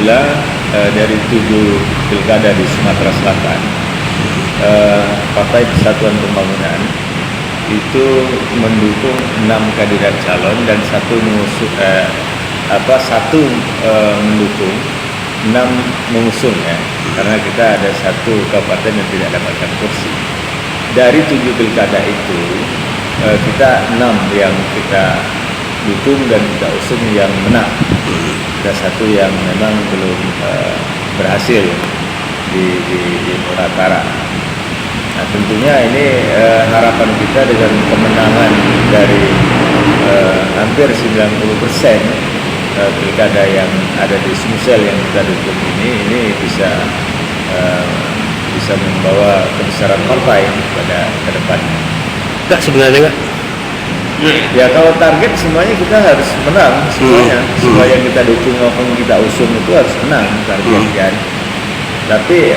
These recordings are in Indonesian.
Alhamdulillah dari 7 pilkada di Sumatera Selatan, Partai Persatuan Pembangunan itu mendukung 6 kandidat calon dan satu mendukung, 6 mengusung ya, karena kita ada satu kabupaten yang tidak dapatkan kursi. Dari 7 pilkada itu kita 6 yang kita dukung dan kita usung yang menang. Ada satu yang memang belum berhasil di Muratara. Nah, tentunya ini harapan kita dengan kemenangan dari hampir 90% pilkada yang ada di Sumsel yang kita dukung ini bisa membawa kebesaran partai pada ke depannya. Enggak sebenarnya enggak? Ya kalau target semuanya kita harus menang semuanya. Semua yang kita dukung maupun kita usung itu harus menang target kan. Tapi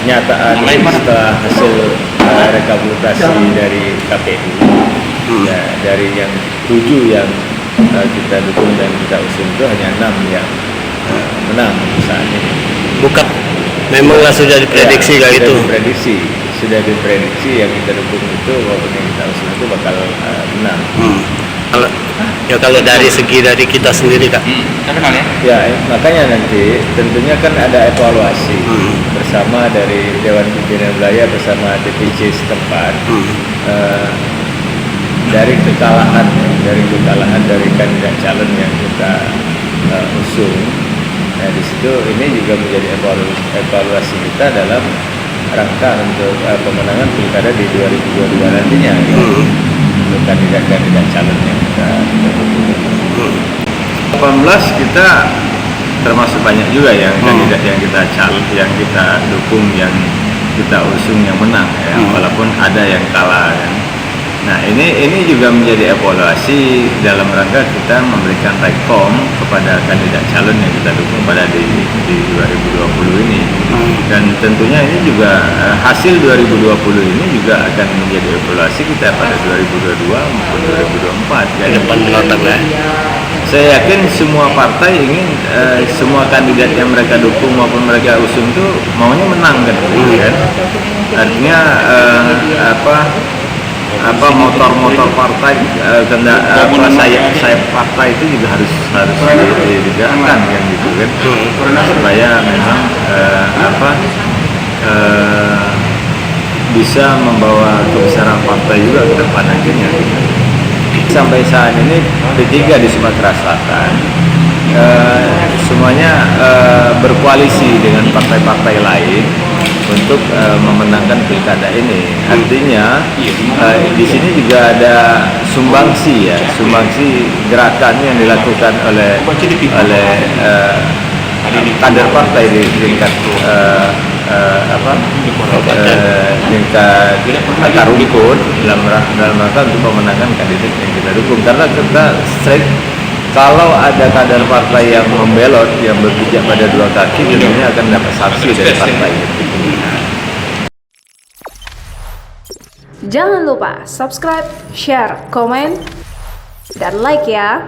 kenyataan setelah hasil rekapitulasi dari KPU, ya dari yang 7 yang kita dukung dan kita usung itu hanya 6 yang menang saat ini. Bukan, memanglah sudah diprediksi kayak itu. Sudah diprediksi yang kita dukung itu maupun yang kita usung itu bakal menang. Kalau dari segi dari kita sendiri Kak. Ya makanya nanti tentunya kan ada evaluasi bersama dari Dewan Pimpinan Wilayah bersama DPC setempat dari kekalahan dari kandidat calon yang kita usung. Nah di situ ini juga menjadi evaluasi kita dalam rangka untuk pemenangan pilkada di 2022 nantinya untuk kandidat calon yang kita dukung. 18 kita termasuk banyak juga yang kandidat yang kita dukung, yang kita usung yang menang ya, walaupun ada yang kalah kan. Nah ini juga menjadi evaluasi dalam rangka kita memberikan rekom kepada kandidat calon yang kita dukung pada di 2020 ini. Dan tentunya ini juga hasil 2020 ini juga akan menjadi evaluasi kita pada 2022 maupun 2024 kan. Depan menatap ya. Saya yakin semua partai ingin semua kandidat yang mereka dukung maupun mereka usung itu maunya menang kan, artinya motor partai sayap partai itu juga harus digerakkan kan gitu kan, supaya memang bisa membawa kebesaran partai juga ke depan akhirnya. Sampai saat ini P3 di Sumatera Selatan semuanya berkoalisi dengan partai-partai lain untuk memenangkan pilkada ini. Artinya di sini juga ada sumbangsi gerakan yang dilakukan oleh kader partai di tingkat tingkat akar rumput dalam rangka untuk memenangkan kandidat yang kita dukung, karena kita straight kalau ada kader partai yang membelot, yang berpijak pada dua kaki, tentunya akan dapat sanksi dari partai. Jangan lupa subscribe, share, komen, dan like ya.